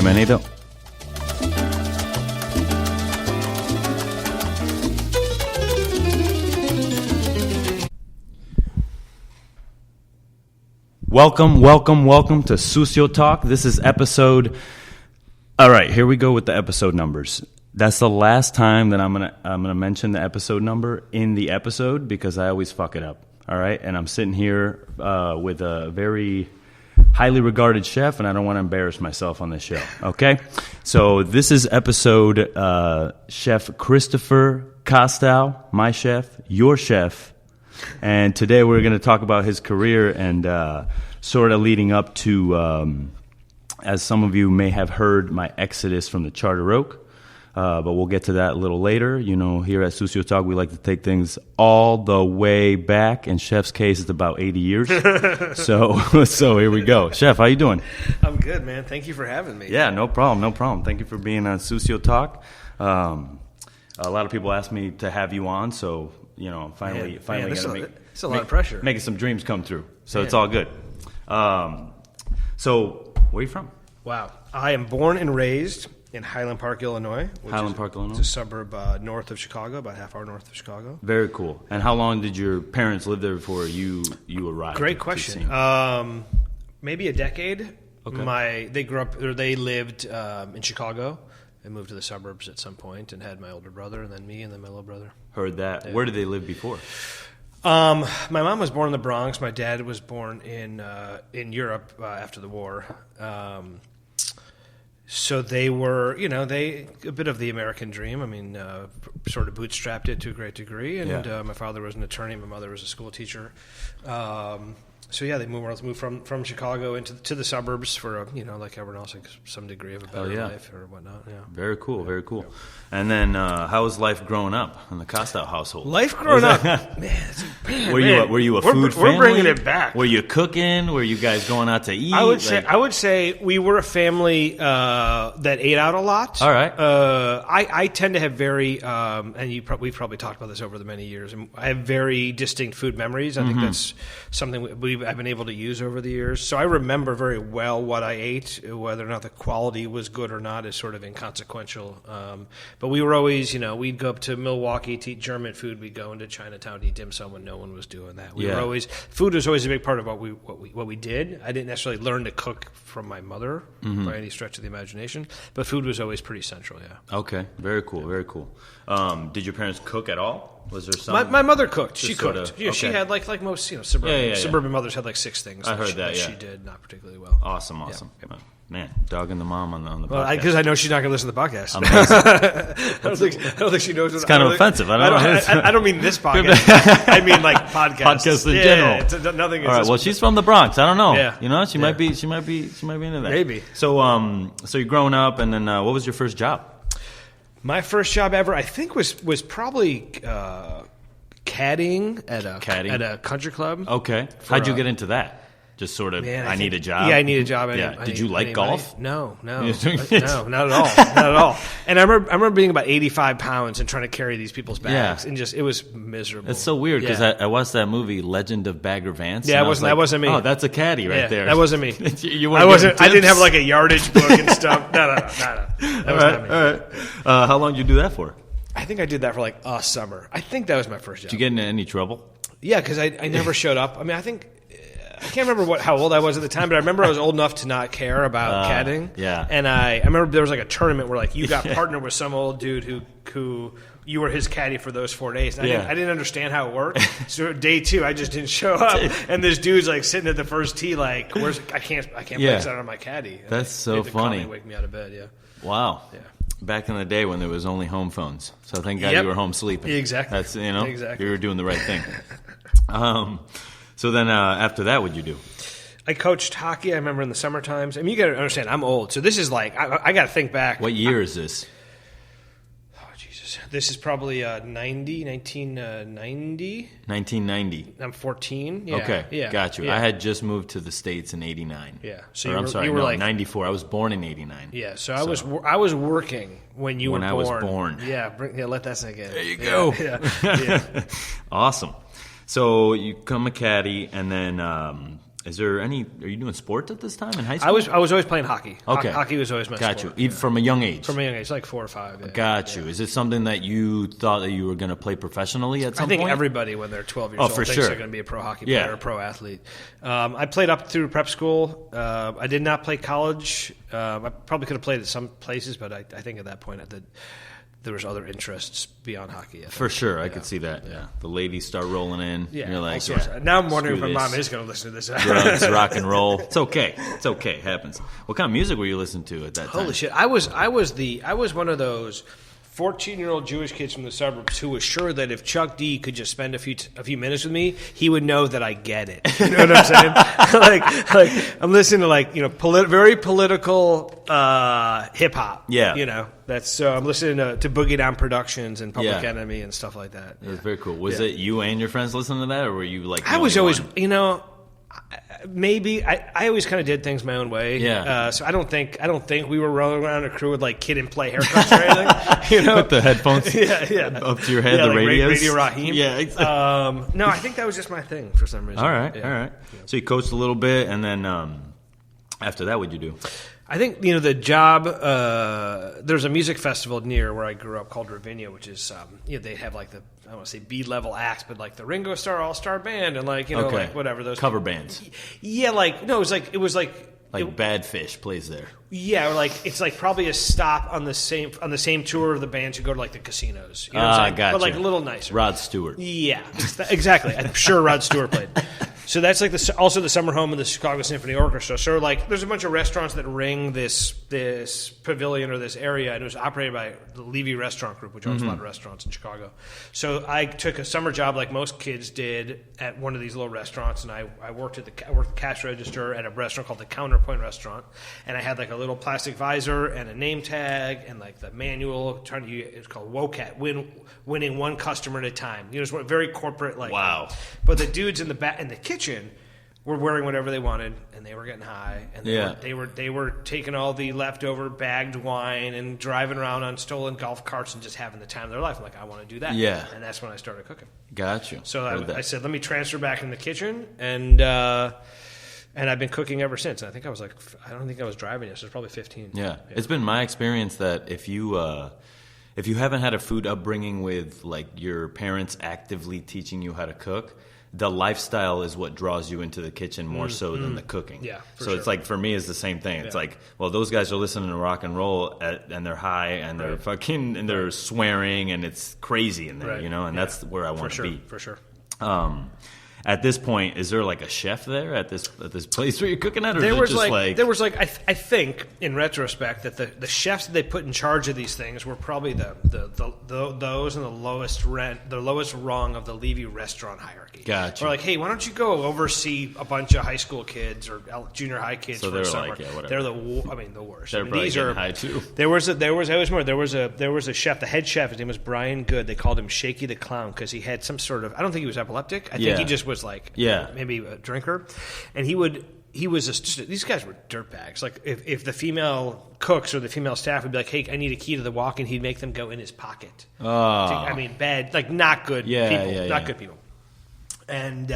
Bienvenido. Welcome to Sucio Talk. This is episode... All right, here we go with the episode numbers. That's the last time that I'm gonna mention the episode number in the episode because I always fuck it up. All right, and I'm sitting here with a very highly regarded chef, and I don't want to embarrass myself on this show. Okay, so this is episode Chef Christopher Kostow, my chef, your chef, and today we're going to talk about his career and sort of leading up to, as some of you may have heard, my exodus from the Charter Oak. But we'll get to that a little later. You know, here at Sucio Talk, we like to take things all the way back. In Chef's case, it's about 80 years. So here we go. Chef, how you doing? I'm good, man. Thank you for having me. Yeah, no problem. Thank you for being on Sucio Talk. A lot of people ask me to have you on, so, you know, finally going to make... It's a lot of pressure. Making some dreams come true. So It's all good. So, where are you from? Wow. I am born and raised in Highland Park, Illinois. Illinois. It's a suburb north of Chicago, about half hour north of Chicago. Very cool. And how long did your parents live there before you arrived? Great question. Maybe a decade. Okay. They lived in Chicago and moved to the suburbs at some point and had my older brother and then me and then my little brother. Heard that. Yeah. Where did they live before? My mom was born in the Bronx. My dad was born in Europe after the war. So they were, a bit of the American dream. I mean, sort of bootstrapped it to a great degree. And my father was an attorney. My mother was a school teacher. They moved from Chicago to the suburbs for, like everyone else, like some degree of a better life or whatnot. Yeah. Very cool. Yeah. And then how was life growing up in the Kostow household? Life growing up, Were you a food family? We're bringing it back. Were you cooking? Were you guys going out to eat? I would say we were a family that ate out a lot. All right. I tend to have very, we've probably talked about this over the many years. I have very distinct food memories. I think that's something I've been able to use over the years. So I remember very well what I ate. Whether or not the quality was good or not is sort of inconsequential. But we were always, we'd go up to Milwaukee to eat German food. We'd go into Chinatown to eat dim sum when no one was doing that. Food was always a big part of what we did. I didn't necessarily learn to cook from my mother by any stretch of the imagination, but food was always pretty central. Yeah. Okay. Very cool. Did your parents cook at all? Was there some? My mother cooked. She cooked. She had like most suburban mothers had like 6 things. I heard that. She did not particularly well. Awesome. Yeah. Man, dogging the mom on the podcast. Well, because I know she's not going to listen to the podcast. I don't think she knows. It's kind of offensive. I don't mean this podcast. I mean like podcasts. Podcasts in general. Yeah, nothing. All right. Well, she's from the Bronx. I don't know. Yeah. She might be into that. Maybe. So you're growing up, and then what was your first job? My first job ever, I think, was probably caddying at a country club. Okay. How'd you get into that? Just sort of, I need a job? Yeah, I need a job. Did you like golf? No, not at all. And I remember being about 85 pounds and trying to carry these people's bags, and it was miserable. It's so weird because I watched that movie, Legend of Bagger Vance. Yeah, that wasn't me. Oh, that's a caddy right there. That wasn't me. I didn't have like a yardage book and stuff. No. That was not me. All right. How long did you do that for? I think I did that for like a summer. I think that was my first job. Did you get into any trouble? Yeah, because I never showed up. I mean, I can't remember how old I was at the time, but I remember I was old enough to not care about caddying. Yeah. And I remember there was like a tournament where like you got partnered with some old dude who you were his caddy for those 4 days. And I didn't understand how it worked. So day 2, I just didn't show up, and this dude's like sitting at the first tee, like, I can't place that on my caddy. And that's so funny. Call me, wake me out of bed. Yeah. Wow. Yeah. Back in the day when there was only home phones, so thank God you were home sleeping. Exactly. That's exactly. You were doing the right thing. So then after that, what'd you do? I coached hockey. I remember in the summer times. I mean, you got to understand, I'm old, so this is like I got to think back. What year is this? Oh Jesus, this is probably 1990. 1990. I'm 14. Yeah. Okay, yeah, got you. Yeah. I had just moved to the States in '89. Yeah, so you were like 94. I was born in '89. Yeah, so I was working when you were born. When I was born. Yeah, let that sink in. There you go. Yeah. Awesome. So you become a caddy, and then Is there any? Are you doing sports at this time in high school? I was always playing hockey. Okay, hockey was always my got sport. you. Even from a young age. From a young age, like 4 or 5. Yeah. Got you. Is it something that you thought that you were going to play professionally at some point? I think everybody when they're 12 years old for thinks sure. they're going to be a pro hockey player or a pro athlete. I played up through prep school. I did not play college. I probably could have played at some places, but I think at that point there was other interests beyond hockey. For sure, I could see that. Yeah, the ladies start rolling in. Yeah, you're like, now I'm wondering if my mom is going to listen to this. Drugs, rock and roll. It's okay. It happens. What kind of music were you listening to at that time? Holy shit! I was one of those 14-year-old Jewish kids from the suburbs who was sure that if Chuck D could just spend a few minutes with me, he would know that I get it. You know what I'm saying? like I'm listening to very political hip hop. Yeah, that's I'm listening to Boogie Down Productions and Public Enemy and stuff like that. That's very cool. Was it you and your friends listening to that, or were you like? I was always, maybe I always kind of did things my own way. Yeah. So I don't think we were rolling around a crew with like Kid and Play haircuts or anything. With the headphones. yeah. Up to your head, the like radios. Radio Raheem. Yeah. Exactly. No, I think that was just my thing for some reason. All right. Yeah. So you coached a little bit, and then after that, what'd you do? I think the job. There's a music festival near where I grew up called Ravinia, which is they have like the I don't want to say B-level acts, but like the Ringo Starr All-Star Band and like like whatever those cover bands. Yeah, it was like Bad Fish plays there. Yeah, or like it's like probably a stop on the same tour of the bands who go to like the casinos. You know what I'm saying? Gotcha. But like a little nicer. Rod Stewart. Yeah, exactly. I'm sure Rod Stewart played. So that's like also the summer home of the Chicago Symphony Orchestra. So like there's a bunch of restaurants that ring this pavilion or this area, and it was operated by the Levy Restaurant Group, which owns a lot of restaurants in Chicago. So I took a summer job like most kids did at one of these little restaurants, and I worked at the cash register at a restaurant called the Counterpoint Restaurant, and I had like a little plastic visor and a name tag and like the manual it's called WOCAT, winning one customer at a time. It was very corporate like. Wow. But the dudes in the kitchen were wearing whatever they wanted, and they were getting high, and they were taking all the leftover bagged wine and driving around on stolen golf carts and just having the time of their life. I'm like, I want to do that. Yeah. And that's when I started cooking. Gotcha. So I said, let me transfer back in the kitchen, and I've been cooking ever since. And I think I don't think I was driving yet, so it's probably 15. Yeah. It's been my experience that if you haven't had a food upbringing with like your parents actively teaching you how to cook, the lifestyle is what draws you into the kitchen more so than the cooking. Yeah, so it's like for me, it's the same thing. It's like, well, those guys are listening to rock and roll and they're high and they're fucking and they're swearing and it's crazy in there, and that's where I want to be. For sure. At this point, is there like a chef there at this place where you're cooking at, or there is it was just there was I think in retrospect that the chefs that they put in charge of these things were probably those in the lowest rung of the Levy restaurant hierarchy. Gotcha. Or like, hey, why don't you go oversee a bunch of high school kids or junior high kids for a summer? Like, whatever. They're the worst. They're probably getting high too. There was a chef. The head chef, his name was Brian Good. They called him Shaky the Clown because he had some sort of, I don't think he was epileptic. I think he just was like maybe a drinker, and he was these guys were dirtbags. Like if the female cooks or the female staff would be like, hey, I need a key to the walk-in, he'd make them go in his pocket. Bad, like not good people, not good people. And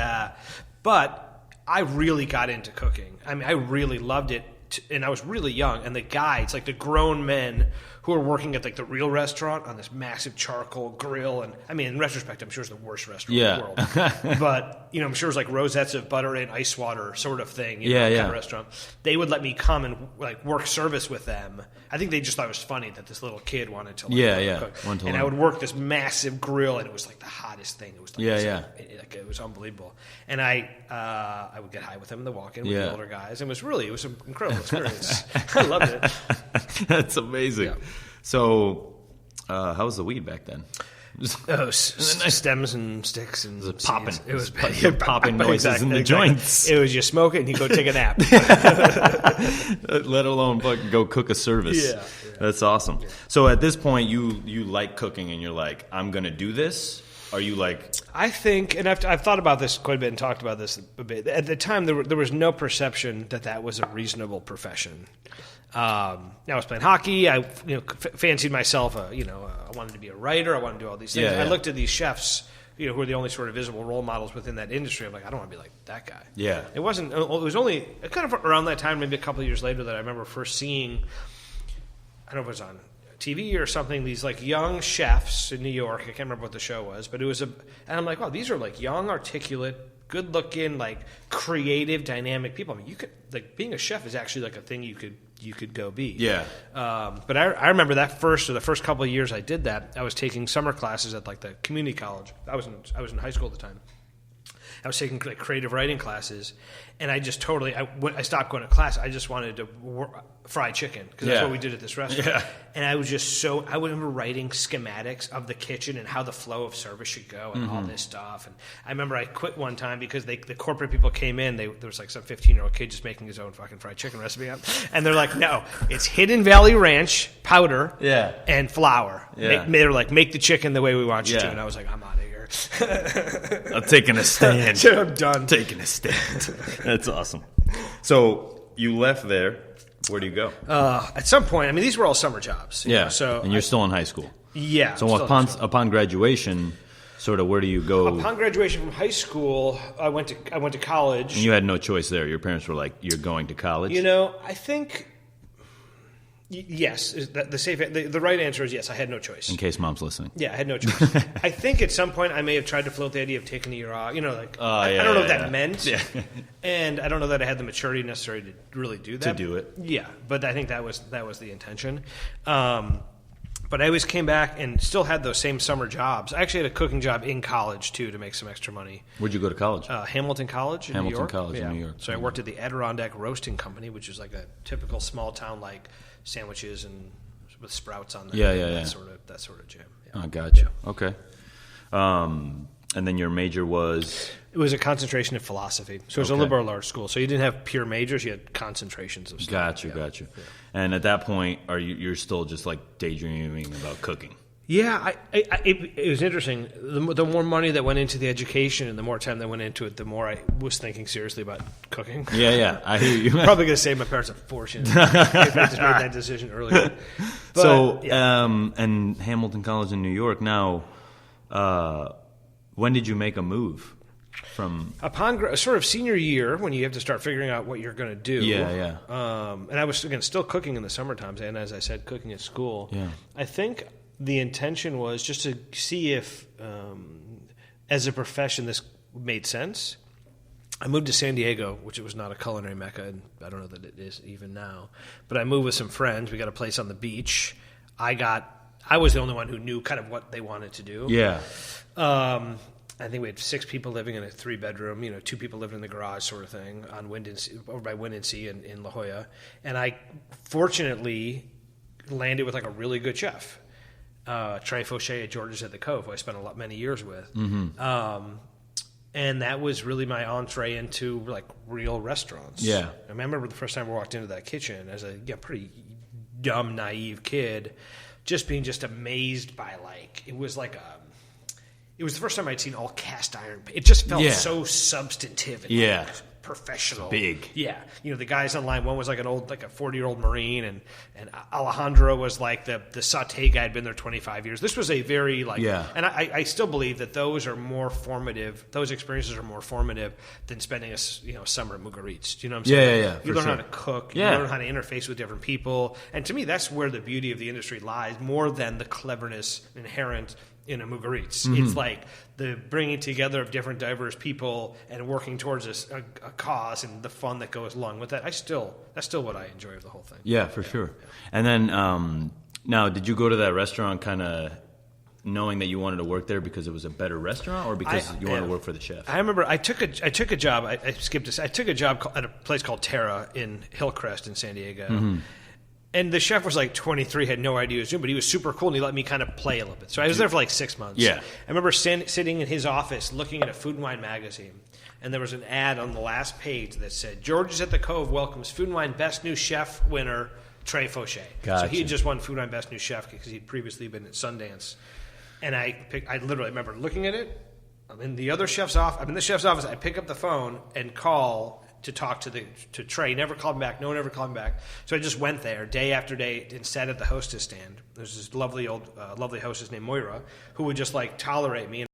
but I really got into cooking. I mean, I really loved it, and I was really young. And the guys, like the grown men who are working at like the real restaurant on this massive charcoal grill, and I mean, in retrospect, I'm sure it's the worst restaurant in the world. But I'm sure it's like rosettes of butter and ice water sort of thing. Kind of restaurant. They would let me come and like work service with them. I think they just thought it was funny that this little kid wanted to cook. I would work this massive grill, and it was like the hottest thing. It was it was unbelievable. And I would get high with them in the walk-in with the older guys. It was an incredible experience. I loved it. That's amazing. Yeah. So, how was the weed back then? Stems and sticks and popping. It was popping noises in the joints. It was you smoke it and you go take a nap. Let alone fucking go cook a service. Yeah. That's awesome. Yeah. So at this point, you like cooking and you're like, I'm gonna do this. Are you like? I think, and I've thought about this quite a bit and talked about this a bit. At the time, there was no perception that was a reasonable profession. I was playing hockey. I fancied myself. I wanted to be a writer. I wanted to do all these things. I looked at these chefs who were the only sort of visible role models within that industry. I'm like, I don't want to be like that guy. Yeah. It was only kind of around that time, maybe a couple of years later, that I remember first seeing, I don't know if it was on TV or something, these like young chefs in New York. I can't remember what the show was, but it was and I'm like, wow, these are like young, articulate, good looking, like creative, dynamic people. I mean, you could, like, being a chef is actually like a thing you could go be. Yeah. But I remember the first couple of years I did that, I was taking summer classes at like the community college. I was in high school at the time. I was taking like creative writing classes, and I just totally I stopped going to class. I just wanted to fry chicken because that's what we did at this restaurant. Yeah. And I was just I remember writing schematics of the kitchen and how the flow of service should go and all this stuff. And I remember I quit one time because the corporate people came in. There was like some 15-year-old kid just making his own fucking fried chicken recipe up, and they're like, no, it's Hidden Valley Ranch powder and flour. Yeah. They're like, make the chicken the way we want you to. And I was like, I'm out of here. I'm taking a stand. I'm done. Taking a stand. That's awesome. So you left there. Where do you go? At some point, I mean, these were all summer jobs. Yeah. So and you're still in high school. Yeah. So upon graduation, sort of where do you go? Upon graduation from high school, I went to college. And you had no choice there. Your parents were like, "You're going to college." I think. Yes, the right answer is yes. I had no choice. In case mom's listening. Yeah, I had no choice. I think at some point I may have tried to float the idea of taking a year off. I don't know what that meant, and I don't know that I had the maturity necessary to really do that. To do it. Yeah, but I think that was the intention. But I always came back and still had those same summer jobs. I actually had a cooking job in college too to make some extra money. Where'd you go to college? Hamilton College in New York. Hamilton College in New York. So I worked at the Adirondack Roasting Company, which is like a typical small town like sandwiches and with sprouts on them. That sort of jam. Yeah. I got you. Yeah. Okay. And then your major was? It was a concentration in philosophy. So it was a liberal arts school. So you didn't have pure majors; you had concentrations of stuff. Got you. Yeah. And at that point, you're still just like daydreaming about cooking? Yeah, it was interesting. The more money that went into the education and the more time that went into it, the more I was thinking seriously about cooking. Yeah, I hear you. Probably going to save my parents a fortune if I just made that decision earlier. But, and Hamilton College in New York. Now, when did you make a move? Upon sort of senior year, when you have to start figuring out what you're going to do. Yeah. And I was, again, still cooking in the summer times, and as I said, cooking at school. Yeah. I think the intention was just to see if, as a profession, this made sense. I moved to San Diego, which was not a culinary mecca, and I don't know that it is even now. But I moved with some friends. We got a place on the beach. I was the only one who knew kind of what they wanted to do. Yeah. I think we had 6 people living in a 3-bedroom, 2 people living in the garage sort of thing on over by Windansea in La Jolla. And I fortunately landed with like a really good chef. Trey Fauché at George's at the Cove, who I spent many years with. Mm-hmm. And that was really my entree into like real restaurants. Yeah. I remember the first time I walked into that kitchen as a pretty dumb, naive kid, just being amazed by it was the first time I'd seen all cast iron. It just felt so substantive and professional. Big. Yeah. The guys online, one was like a 40-year-old Marine, and Alejandro was like the sauté guy, had been there 25 years. This was a very and I still believe that those are more formative. Those experiences are more formative than spending a summer at Mugaritz. Do you know what I'm saying? Yeah. You learn how to cook. You learn how to interface with different people. And to me, that's where the beauty of the industry lies, more than the cleverness inherent in a Mugaritz. Mm-hmm. It's like the bringing together of different diverse people and working towards a cause and the fun that goes along with that. That's still what I enjoy of the whole thing. Yeah, for sure. And then now, did you go to that restaurant kind of knowing that you wanted to work there because it was a better restaurant, or because you wanted to work for the chef? I remember I took a job. I skipped this. I took a job at a place called Terra in Hillcrest in San Diego. Mm-hmm. And the chef was like 23, had no idea what he was doing, but he was super cool, and he let me kind of play a little bit. So I was there for like 6 months. Yeah. I remember sitting in his office looking at a Food and Wine magazine, and there was an ad on the last page that said, George's at the Cove welcomes Food and Wine Best New Chef winner Trey Fauché. Gotcha. So he had just won Food and Wine Best New Chef because he'd previously been at Sundance. And I literally remember looking at it. I'm in the chef's office. I pick up the phone and call to talk to Trey. Never called him back. No one ever called him back. So I just went there day after day and sat at the hostess stand. There's this lovely hostess named Moira who would just tolerate me.